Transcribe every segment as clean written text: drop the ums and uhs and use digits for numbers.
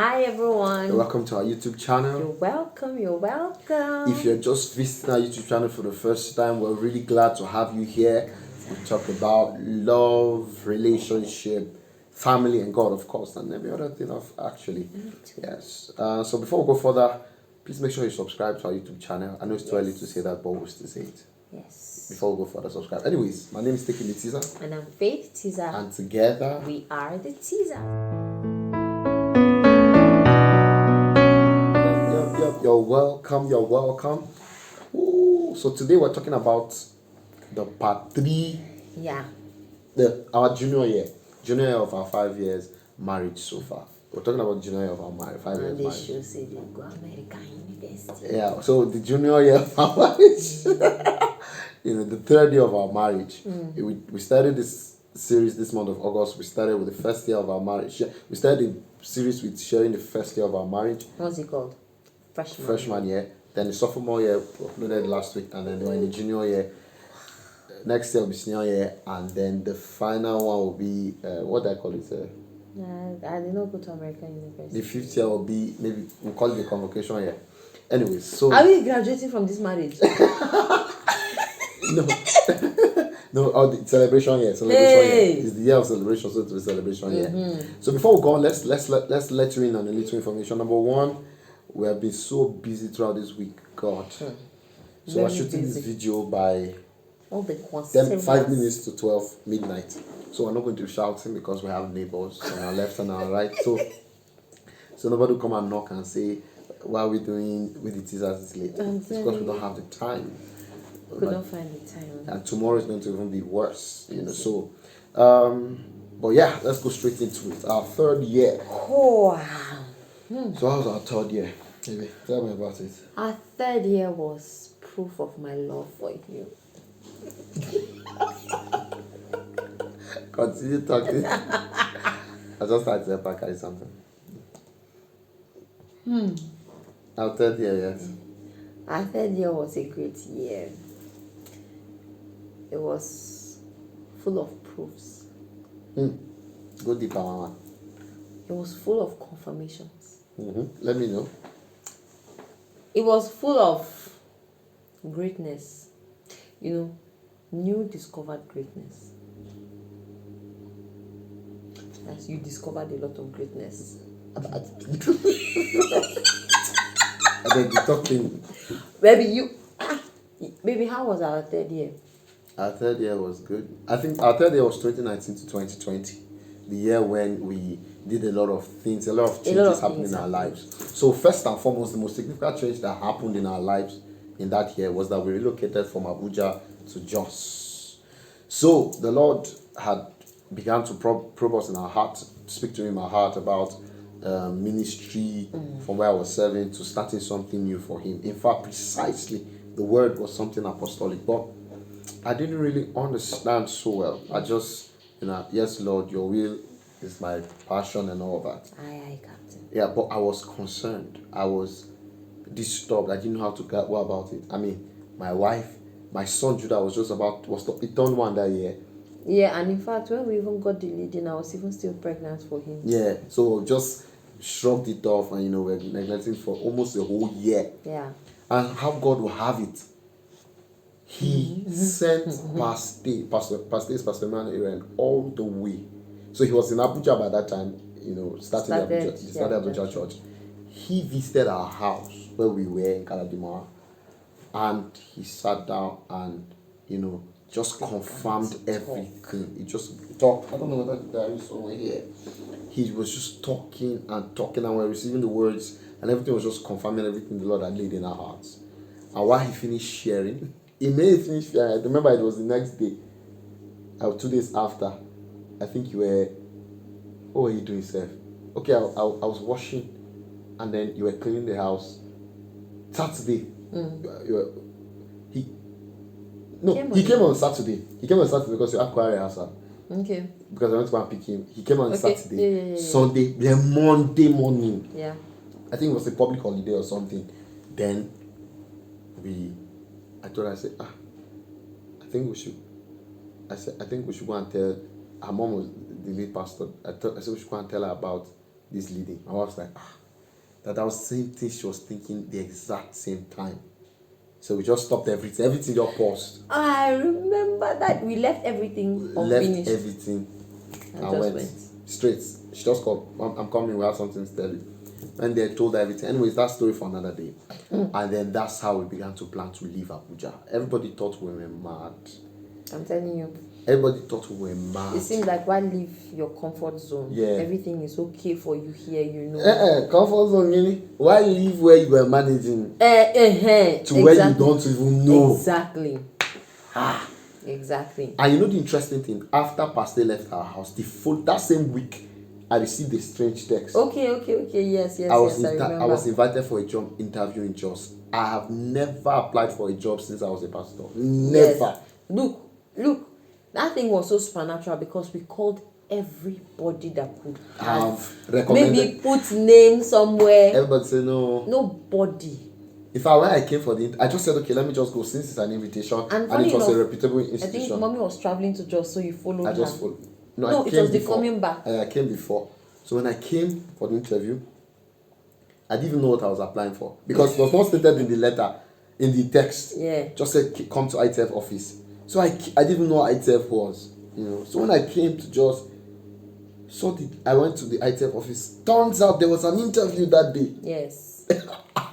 Hi everyone. Welcome to our YouTube channel. You're welcome. If you're just visiting our YouTube channel for the first time, we're really glad to have you here. We talk about love, relationship, family, and God, of course, and every other thing actually. Yes. So before we go further, please make sure you subscribe to our YouTube channel. I know it's too early to say that, but we'll still say it. Yes. Before we go further, subscribe. Anyways, my name is Thankyou. And I'm Faith Teaser. And together, we are the Teaser. You're welcome. Ooh, so today we're talking about the part 3. Yeah. Our junior year of our 5 years marriage so far. We're talking about junior year of our marriage, 5 years marriage. They should say they go American University. Yeah, so the junior year of our marriage, the 3rd year of our marriage. We started this series this month of August. We started with the first year of our marriage. We started the series with sharing the first year of our marriage. What's it called? Freshman year. Then the sophomore year uploaded last week, and then we're in the junior year. Next year will be senior year, and then the final one will be what do I call it? I did not go to American University. The 5th year will be, maybe we'll call it the convocation year. Anyways, so are we graduating from this marriage? No. No, the celebration year. Year. It's the year of celebration, so it's the celebration year. So before we go on, let's let you in on a little information. Number one, we have been so busy throughout this week. God. So we're shooting this video by all the 5 minutes to 12 midnight. So we're not going to be shouting because we have neighbors on our left and our right. So nobody will come and knock and say, what are we doing with the teasers this late? It's because we don't have the time. We don't find the time. And tomorrow is going to even be worse, So, but yeah, let's go straight into it. Our 3rd year. Oh, wow. So how was our 3rd year? Maybe tell me about it. Our 3rd year was proof of my love for you. Continue talking. I just had to help carry something. Our 3rd year, yes. Our 3rd year was a great year. It was full of proofs. Go deeper, Mama. It was full of confirmations. Let me know. It was full of greatness. New discovered greatness. As you discovered a lot of greatness about people. I beg you, talking. Baby, how was our 3rd year? Our 3rd year was good. I think our 3rd year was 2019 to 2020. The year when we did a lot of things, a lot of changes happened in our lives. So first and foremost, the most significant change that happened in our lives in that year was that we relocated from Abuja to Jos. So the Lord had began to probe us in our heart, speak to me in my heart about ministry from where I was serving to starting something new for Him. In fact, precisely, the word was something apostolic, but I didn't really understand so well. I just, yes, Lord, your will is my passion and all that. Aye, Captain. Yeah, but I was concerned. I was disturbed. I didn't know how to go about it. I mean, my wife, my son Judah was he turned 1 that year. Yeah, and in fact, when we even got the leading, I was even still pregnant for him. Yeah, so just shrugged it off, and we're neglecting for almost a whole year. Yeah. And how God will have it. He sent Pastor Emmanuel all the way. So he was in Abuja by that time, started Abuja Church. He visited our house where we were in Kaladimara, and he sat down and, just confirmed everything. He just talked. I don't know whether there is someone here. He was just talking, and we're receiving the words, and everything was just confirming everything the Lord had laid in our hearts. And while he finished sharing, I remember it was the next day, 2 days after. I think you were, what were you doing, Seth? Okay, I was washing, and then you were cleaning the house. Saturday, he came on Saturday. He came on Saturday because you had choir rehearsal. Okay. Because I went to go and pick him. He came on Saturday. Yeah. Sunday, then Monday morning. Yeah. I think it was a public holiday or something. Then I said, I think we should go and tell. Her mom was the lead pastor. I said we should go and tell her about this lady. I was like, that I was saying things she was thinking the exact same time. So we just stopped everything. Everything just paused. I remember that we left everything unfinished. Left everything and and just went straight. She just called, I'm coming, we have something to tell you. And they told her everything. Anyways, that story for another day. And then that's how we began to plan to leave Abuja. Everybody thought we were mad. I'm telling you. Everybody thought we were mad. It seems like why leave your comfort zone? Yeah. Everything is okay for you here, you know. Comfort zone, really? Why leave where you were managing to exactly. where you don't even know? Exactly. Exactly. And you know the interesting thing? After Pastor left our house, that same week, I received a strange text. Okay. Yes. I remember. I was invited for a job interview in Jos. I have never applied for a job since I was a pastor. Never. Yes. Look. That thing was so supernatural because we called everybody that could have recommended. Maybe put name somewhere. Everybody said no. Nobody. In fact, when I came for I just said, okay, let me just go since it's an invitation and it was a reputable institution. I think mommy was traveling to Jos, so you followed her. I just followed. No, it was the coming back. I came before. So when I came for the interview, I didn't even know what I was applying for because it was not stated in the letter, in the text. Yeah. Just said come to ITF office. So I didn't even know what ITF was, you know. So when I came to just I went to the ITF office. Turns out there was an interview that day. Yes.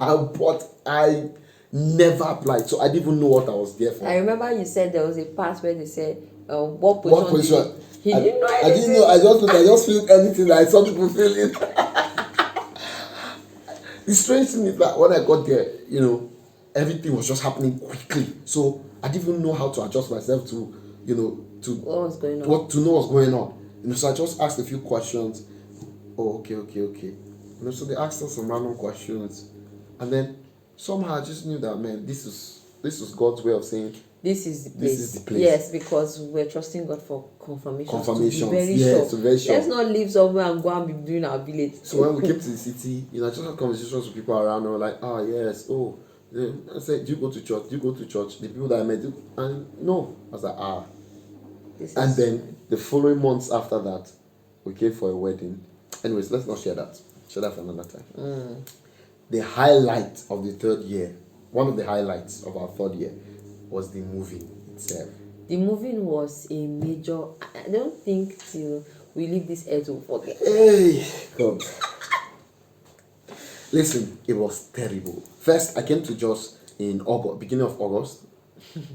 But I never applied, so I didn't even know what I was there for. I remember you said there was a part where they said, what position? He didn't know anything. I didn't know. I just feel anything that I saw people feeling. The strange thing is that when I got there, you know, everything was just happening quickly. So I didn't even know how to adjust myself to, you know, to what was going on. To know what's going on. You know, so I just asked a few questions. Oh, okay. You know, so they asked us some random questions, and then somehow I just knew that, man, this was God's way of saying this is the place. Yes, because we're trusting God for confirmation. Confirmation. Yes, very sure. Let's not leave somewhere and go and be doing our village. So when we came to the city, you know, I just had conversations with people around. They were like, yes, I said, do you go to church? The people that I met, and no, I was like, and then the following months after that, we came for a wedding. Anyways, let's not share that. Share that for another time. The highlight of the third year, one of the highlights of our third year, was the moving itself. The moving was a major. I don't think till we leave this earth will forget. Hey, God. Listen, it was terrible. First, I came to Jos in August, beginning of August,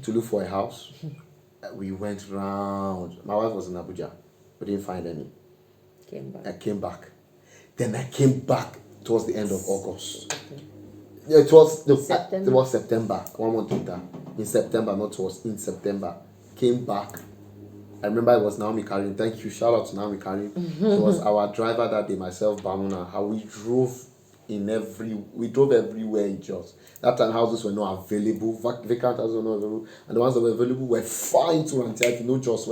to look for a house. We went round. My wife was in Abuja. We didn't find any. I came back. Then I came back towards the end of August. Okay. Yeah, it was September. 1 month later. In September, in September. Came back. I remember it was Naomi Karim. Thank you. Shout out to Naomi Karim. It was our driver that day, myself, Bamuna. How we drove everywhere in Jos. That time houses were not available, vacant houses were not available, and the ones that were available were fine to rent. You know, Jos.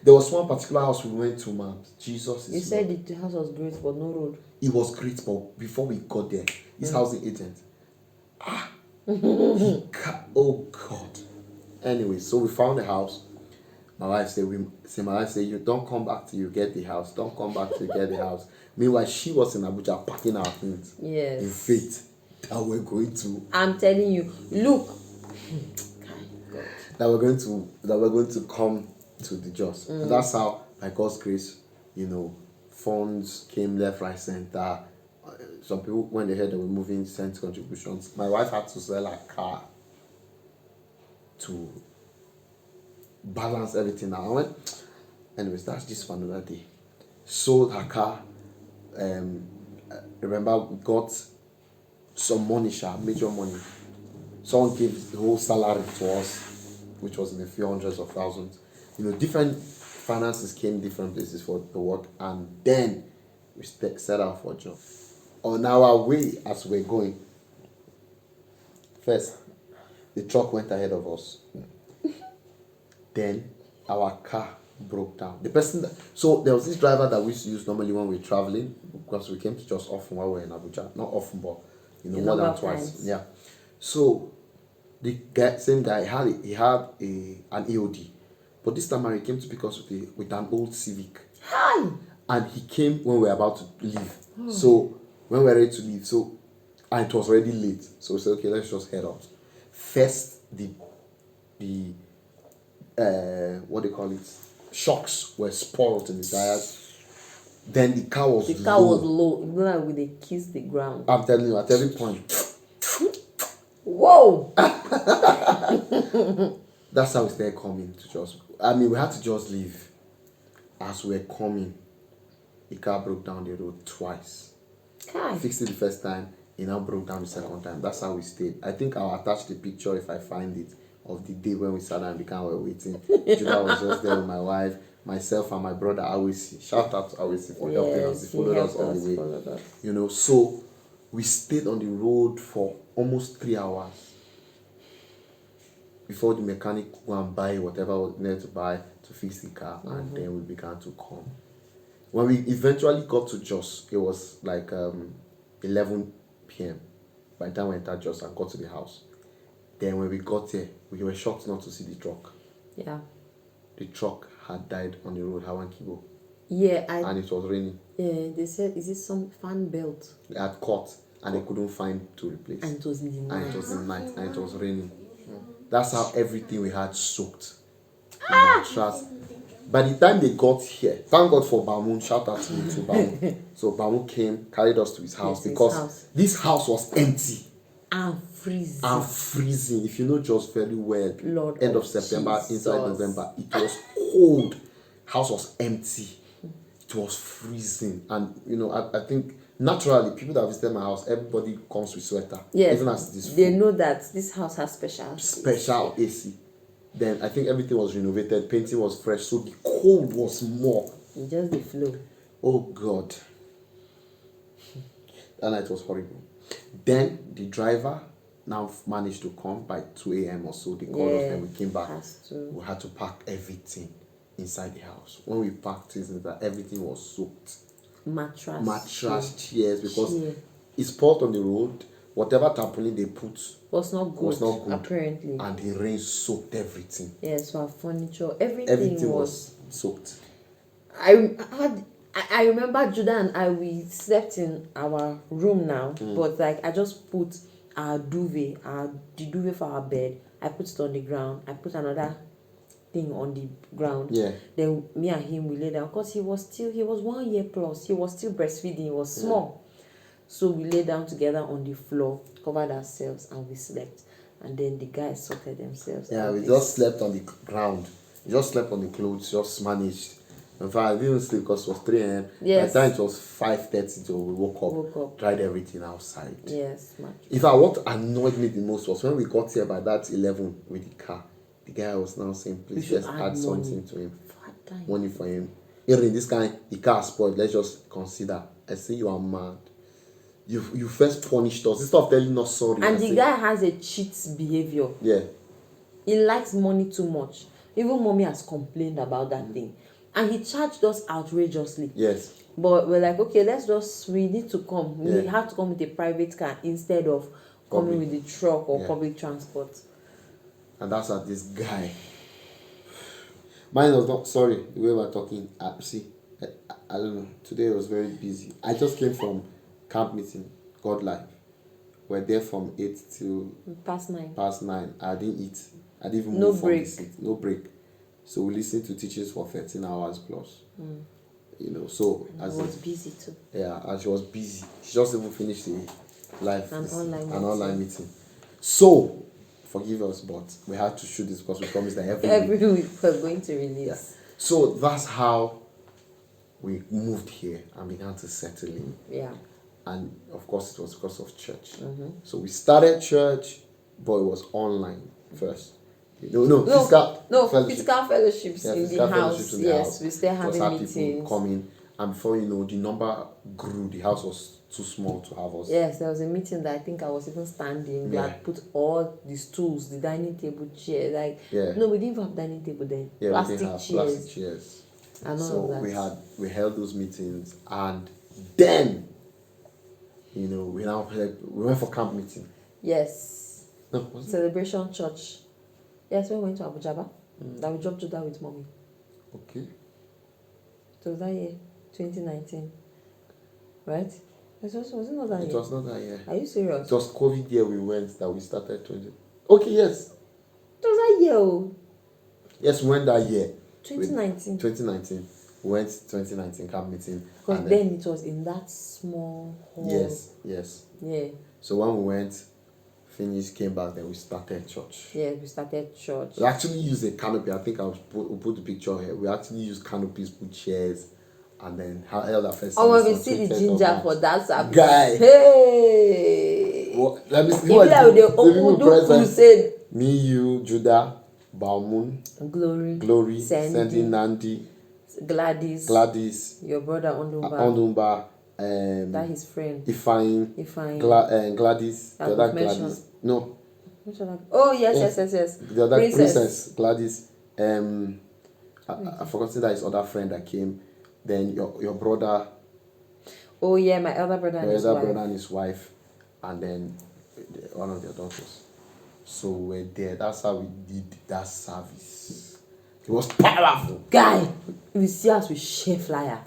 There was one particular house we went to, man. Jesus is. You said the house was great, but no road. It was great, but before we got there, his housing agent. Oh God. Anyway, so we found the house. My wife said, you don't come back till you get the house. Don't come back till you get the house. Meanwhile, she was in Abuja packing our things. Yes. In faith that we're going to. I'm telling you, look. that we're going to come to the Jos. And that's how, by God's grace, you know, funds came left, right, center. Some people, when they heard that we're moving, sent contributions. My wife had to sell her car to balance everything out. Anyways, that's just for another day. Sold her car. Remember, we got some money, major money. Someone gave the whole salary to us, which was in a few hundreds of thousands. You know, different finances came different places for the work, and then we set out for a job. On our way, as we're going, first, the truck went ahead of us. Then, our car broke down. So there was this driver that we used to use normally when we're traveling, because we came to just often while we're in Abuja. Not often, but more than twice. Yeah. So the same guy he had an EOD, but this time he came to pick us with an old Civic. Hi. And he came when we were about to leave. So when we were ready to leave, and it was already late. So we said, okay, let's just head out. First, the what do you call it? Shocks were spoiled in the tires. Then the car was The car was low. You know, like when they kiss the ground. I'm telling you, at every point. Whoa! That's how we started coming to just. I mean, we had to just leave. As we were coming, the car broke down the road twice. Kai. Fixed it the first time, it now broke down the second time. That's how we stayed. I think I'll attach the picture if I find it of the day when we sat down and began were waiting. Judah was just there with my wife, myself, and my brother Awisi. Shout out to Awisi for helping us. He followed us all the way. You know, so we stayed on the road for almost 3 hours before the mechanic could go and buy whatever was needed to buy to fix the car, and then we began to come. When we eventually got to Jos, it was like 11 p.m. by the time we entered Jos and got to the house. Then when we got there, we were shocked not to see the truck. Yeah. The truck had died on the road, Hawan Kibo. Yeah, and it was raining. Yeah, they said, is it some fan belt? They had caught and they couldn't find to replace. And it was in the night. And it was in the night and it was raining. That's how everything we had soaked. Mattress. By the time they got here, thank God for Bamun. Shout out to Bamun. So Bamun came, carried us to his house, because this house was empty. And freezing. If you know Jos very well, Lord end of September, Jesus. inside November, it was cold. House was empty. It was freezing. And you know, I think naturally people that visited my house, everybody comes with sweater. Yes. Even as this they know that this house has special AC. Then I think everything was renovated, painting was fresh, so the cold was more. Just the flow. Oh God. That night was horrible. Then the driver now managed to come by 2 a.m. or so. They called us and we came back. We had to pack everything inside the house. When we packed it, everything was soaked. Mattress, chairs, because it's poured on the road. Whatever tarpaulin they put was not good, apparently. And the rain soaked everything. Yes, so our furniture, everything was soaked. I remember Judah and I, we slept in our room now, but like I just put our duvet, the duvet for our bed, I put it on the ground, I put another thing on the ground. Yeah. Then me and him, we lay down, because he was 1 year plus, he was still breastfeeding, he was small. So we lay down together on the floor, covered ourselves, and we slept. And then the guys sorted themselves. Yeah, we just slept on the ground. We just slept on the clothes, just managed. In fact, I didn't sleep because it was 3 a.m. Yes. By the time it was 5:30 till we woke up, dried everything outside. Yes, much. In fact, what annoyed me the most was when we got here by that 11 with the car. The guy was now saying, please just add something to him. Money for him. Even this kind, the car spoiled, let's just consider. I say you are mad. You first punished us instead of telling us sorry. And the guy has a cheat behavior. Yeah. He likes money too much. Even mommy has complained about that thing. And he charged us outrageously. Yes. But we're like, okay, we need to come. We have to come with a private car instead of coming with the truck or public transport. And that's how this guy. Mine was not, sorry, the way we're talking. I don't know. Today was very busy. I just came from camp meeting, God Life. We're there from 8 till past 9. I didn't eat. I didn't even no move break. from the seat. No break. So we listened to teachers for 13 hours plus. You know, so I was busy too. Yeah, and she was busy. She just even finished the live an online meeting. So forgive us, but we had to shoot this because we promised that every week we're going to release. Yeah. So that's how we moved here and began to settle in. Yeah. And of course it was because of church. So we started church, but it was online first. Physical fellowships in the house. Yes, we still having meetings. People coming, and before you know, the number grew. The house was too small to have us. Yes, there was a meeting that I think I was even standing. We had put all the stools, the dining table, chair. No, we didn't even have dining table then. Yeah, plastic chairs. And all so of that. we held those meetings, and then we went for camp meeting. Yes. No, Celebration Church. Yes, we went to Abuja. That we dropped Judah with mommy. Okay. So that year, 2019, right? Was it not that It year? was not that year. Are you serious? It was COVID year we went that we started 20. Okay, yes. It was that year, oh. Yes, we went that year. 2019. 2019. We went 2019 camp meeting. Because and then it was in that small hall. Yes, yes. Yeah. So when we went, finished, came back, then we started church. Yeah, we started church. We actually used a canopy. I think we'll put the picture here. We actually used canopies, put chairs, and then held our first Oh, service we on see the 20th of ginger March. for that service. Guy. Hey! Well, let me see. If like the open crusade. Me, you, Judah, Balmoon, Glory, Sandy, Nandi, Gladys, your brother Ondumba, that his friend Ifeanyi, Gladys, the other Gladys. No. Oh yes. The other princess Gladys. I forgot that his other friend that came. Then your brother. Oh yeah, my elder brother and his wife, and then one of their daughters. So we're there. That's how we did that service. It was powerful. Guy, if you see us with share flyer.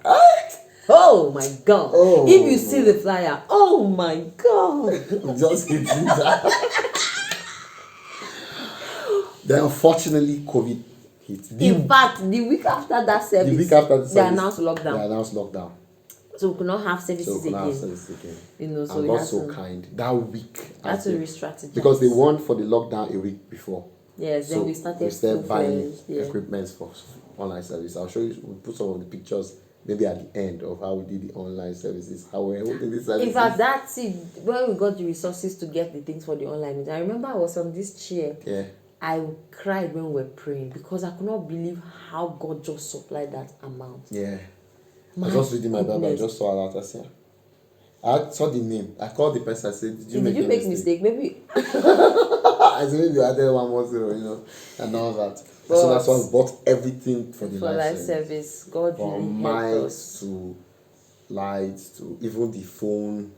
Oh my god. Oh. If you see the flyer, oh my god. Just hitting that. Then unfortunately COVID hit. In fact, the week after that service, they announced lockdown. So we could not have services again. You know, so and we God had so to, kind. That week. Had to re-strategize. Because they warned for the lockdown a week before. Yes, then we started buying equipment for online service. I'll show you. We'll put some of the pictures maybe at the end of how we did the online services, how we're holding this service. In fact, that's it. When we got the resources to get the things for the online meeting, I remember I was on this chair. Yeah. I cried when we were praying because I could not believe how God just supplied that amount. Yeah. I was just reading my Bible. I just saw a lot. I saw the name. I called the person. I said, Did you make mistake? Maybe. I said, maybe you added 1 more 0, and all that. So that's why we bought everything for the live service. God really helped us. To lights to even the phone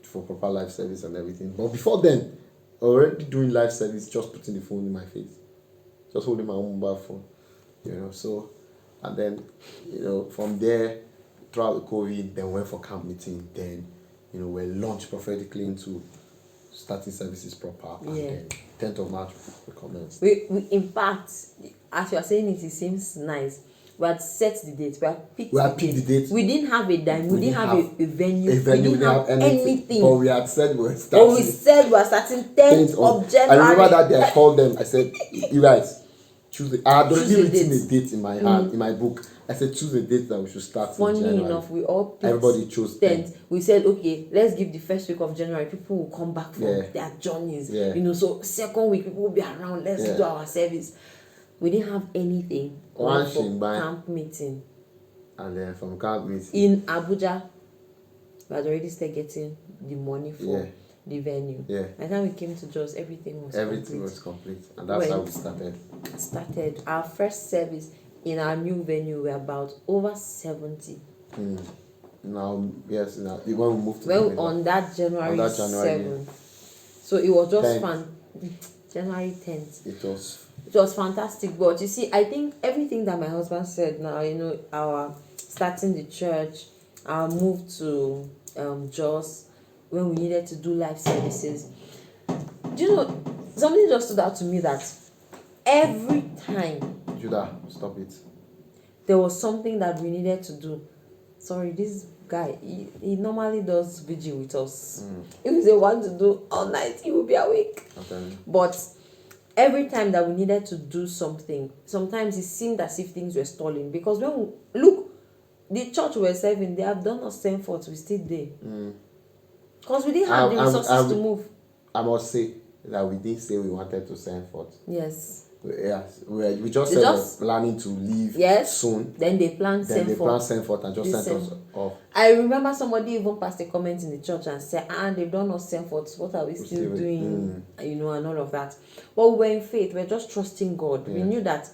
for proper live service and everything. But before then, already doing live service, just putting the phone in my face, just holding my own mobile phone, So, and then, from there, throughout the COVID, then went for camp meeting. Then, we launched prophetically into starting services proper. And then 10th of March, we commenced. We in fact, as you are saying it seems nice. We had set the date. We had picked the date. We didn't have a dime. We didn't have a venue. We didn't have anything. But we had said we were starting. But we said we were starting 10th of January. I remember that day I called them. I said, you guys, choose the... I had already written a date in my hand, in my book. I said, choose the date that we should start. Funny enough, we all picked everybody chose 10th. We said, okay, let's give the first week of January. People will come back from their journeys. So second week, people will be around. Let's do our service. We didn't have anything. One camp meeting. And then from camp meeting in Abuja, we had already started getting the money for the venue. By the time we came to Jos, everything was complete. And that's how we started. Our first service in our new venue were about over 70. Now, when we moved to on that January 7th. So it was just fun. January 10th. It was fantastic. But you see, I think everything that my husband said now, our starting the church, our move to Jos, when we needed to do live services. Do you know, something just stood out to me that every time Judah, stop it. There was something that we needed to do. Sorry, this guy, he normally does vigil with us. If they want to do all night, he will be awake. Okay. But every time that we needed to do something, sometimes it seemed as if things were stalling. Because when we look, the church we were serving, they have done us send forth, we stayed there. Because we didn't have the resources to move. I must say that we didn't say we wanted to send forth. Yes. Yes, we just said we're planning to leave soon. Then they planned send forth and just sent us off. I remember somebody even passed a comment in the church and said, they've done us send forth. What are we still doing? And all of that. But we were in faith. We're just trusting God. We knew that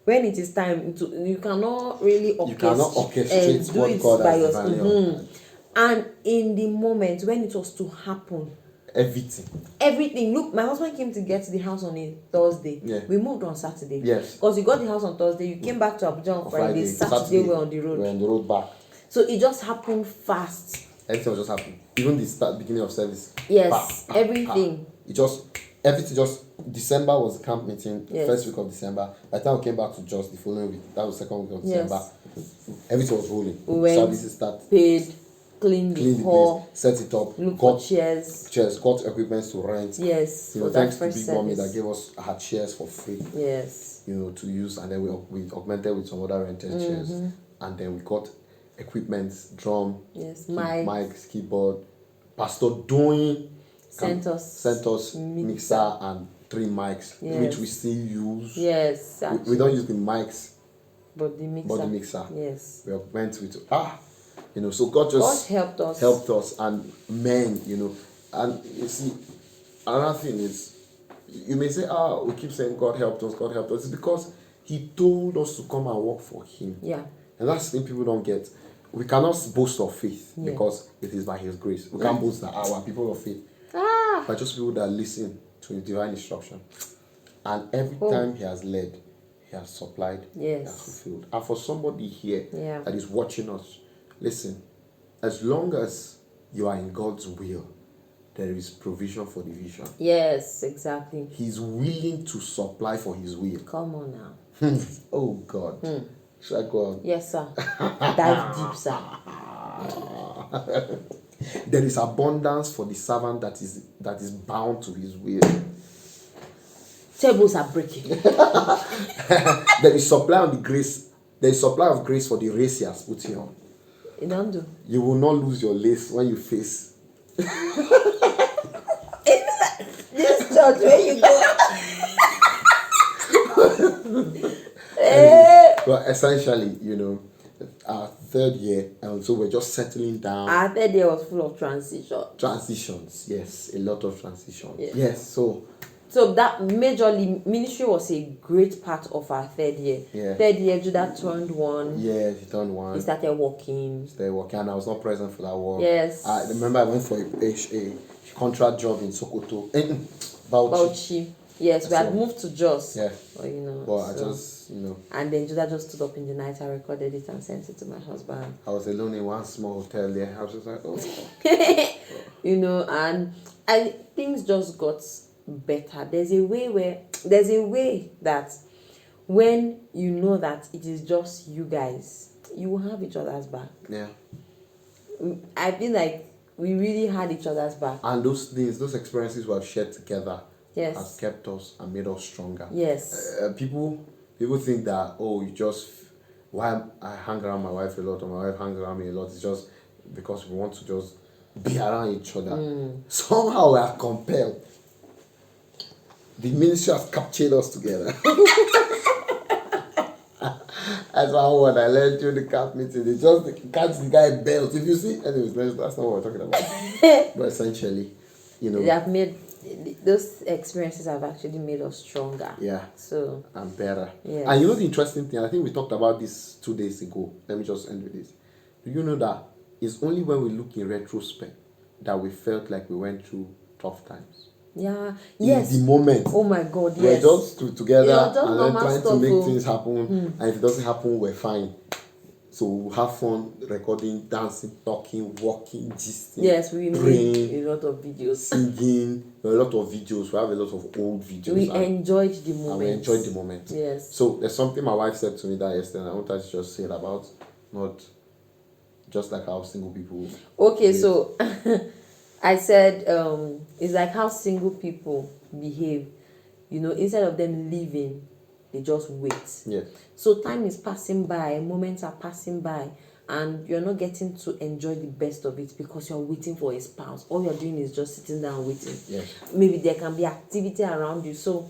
when it is time, you cannot really orchestrate what God has done. And in the moment when it was to happen, everything. Look, my husband came to get the house on a Thursday. We moved on Saturday. Yes. Because you got the house on Thursday. You came back to Abuja on Friday. Saturday we're on the road. We're on the road back. So it just happened fast. Everything was just happening. Even the beginning of service. Yes, everything. It just everything just December was the camp meeting, Yes. first week of December. By the time we came back to just the following week, that was second week of December. Everything was rolling. We went, Services started. paid, cleaned Clean the the hall, place, set it up, look for chairs, got equipment to rent. Yes, You know, for that thanks to first Big Mommy that service. gave us her chairs for free. Yes. You know, to use, and then we augmented with some other rented chairs, and then we got equipment, drum, Yes, mics, keyboard. Pastor Doing sent us mixer and 3 mics, Yes. which we still use. Yes, We don't use the mics, but the mixer. Yes. We augment with you know. So God just helped us. And men, you know, and you see, another thing is, you may say, we keep saying God helped us. It's because He told us to come and work for Him. Yeah. And that's the thing people don't get. We cannot boast of faith because it is by His grace. We can't boast that our people of faith. But just people that listen to His divine instruction. And every time He has led, He has supplied, He has fulfilled. And for somebody here that is watching us, listen, as long as you are in God's will, there is provision for the vision. Yes, exactly. He's willing to supply for His will. Come on now. Oh God. Should I go on? Yes, sir. Dive deep, sir. There is abundance for the servant that is bound to his will. Tables are breaking. There is supply on the grace. There is supply of grace for the race He has put you on. You don't do. You will not lose your lace when you face. This church where you go. But essentially, you know, our third year, and so we're just settling down. Our third year was full of transitions. Yes, a lot of transitions. Yes. Yes, so that majorly ministry was a great part of our third year. Yeah. Third year, Judah turned 1. Yeah, he turned 1. He started working. And I was not present for that work. Yes. I remember I went for a contract job in Sokoto. Bauchi. Yes, we had moved to Jos. Yeah. But, you know. But I just, you know. And then Judah just stood up in the night. I recorded it and sent it to my husband. I was alone in one small hotel there. I was just like, oh. You know, and things just got better. There's a way that when you know that it is just you guys, you will have each other's back. Yeah. I feel like we really had each other's back. And those experiences we have shared together has kept us and made us stronger. Yes. People think that, why I hang around my wife a lot or my wife hangs around me a lot, it's just because we want to just be around each other. Somehow we are compelled. The ministry has captured us together. That's one word I learned during the camp meeting. They just catch the guy belt. If you see, anyways, that's not what we're talking about. But essentially, you know, they have made those experiences have actually made us stronger. Yeah. So and better. Yes. And you know the interesting thing, I think we talked about this 2 days ago. Let me just end with this. Do you know that it's only when we look in retrospect that we felt like we went through tough times? Yeah. In the moment. Oh my God, we're yes. just together just and then trying to make stuff, things happen. And if it doesn't happen, we're fine. So we'll have fun recording, dancing, talking, walking, gisting. Yes, we praying, made a lot of videos. Singing, a lot of videos. We have a lot of old videos. We enjoyed the moment. And we enjoyed the moment. Yes. So there's something my wife said to me that yesterday, and I want to just say it about not just like how single people. Okay, so I said it's like how single people behave. You know, instead of them leaving, they just wait. Yeah. So time is passing by, moments are passing by, and you're not getting to enjoy the best of it because you're waiting for a spouse. All you're doing is just sitting down waiting. Yeah. Maybe there can be activity around you. So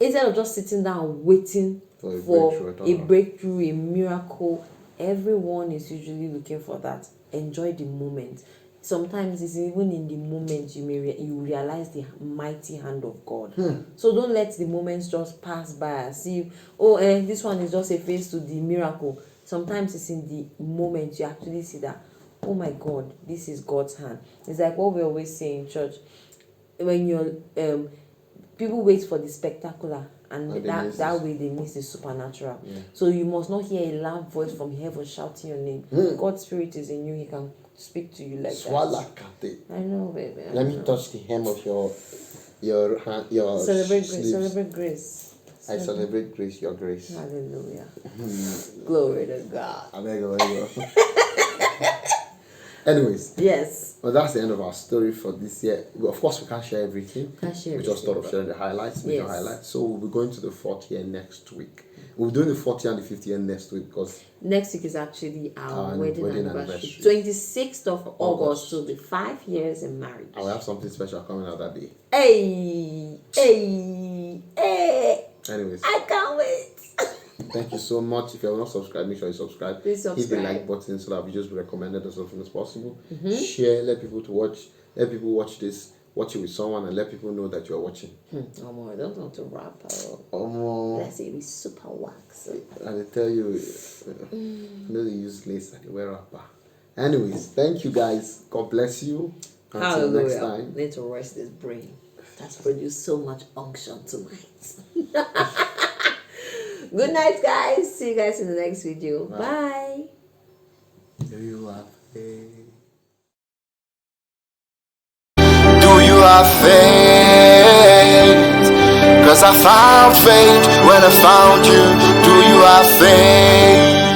instead of just sitting down waiting for a breakthrough, a miracle, everyone is usually looking for that. Enjoy the moment. Sometimes it's even in the moment you realize the mighty hand of God. So don't let the moments just pass by as if this one is just a phase to the miracle. Sometimes it's in the moment you actually see that, oh my God, this is God's hand. It's like what we always say in church. When you're people wait for the spectacular and And they that miss that it. way they miss the supernatural. Yeah. So you must not hear a loud voice from heaven shouting your name. God's spirit is in you. He can speak to you like Swallow kate. that. I know, baby. I Let me know. touch the hem of your hand, your Celebrate grace. sleeves. Celebrate grace. I celebrate grace, your grace. Hallelujah. Glory to God. I beg you. Anyways, Yes. well, that's the end of our story for this year. Well, of course, we can't share everything. Can't share We just thought of everything, sharing the highlights, major Yes. highlights. So we'll be going to the 4th year next week. We'll be doing the 4th year and the 5th year next week because Next week is actually our wedding anniversary. anniversary. 26th of August will be 5 years in marriage. I will have something special coming out that day. Hey. Anyways, I can't wait. thank you so much. If you have not subscribed, make sure you subscribe. Please Hit the subscribe. like button so that we just be recommended as often as possible. Share, let people watch this. Watch it with someone and let people know that you are watching. I don't want to rap. Let's say we super wax. And I tell you, they use lace and they wear rapper. Anyways, thank you guys. God bless you. Until next time. Need to rest this brain. That's produced so much unction tonight. Good night, guys. See you guys in the next video. Bye. Do you have faith? Do you have faith? 'Cause I found faith when I found you. Do you have faith?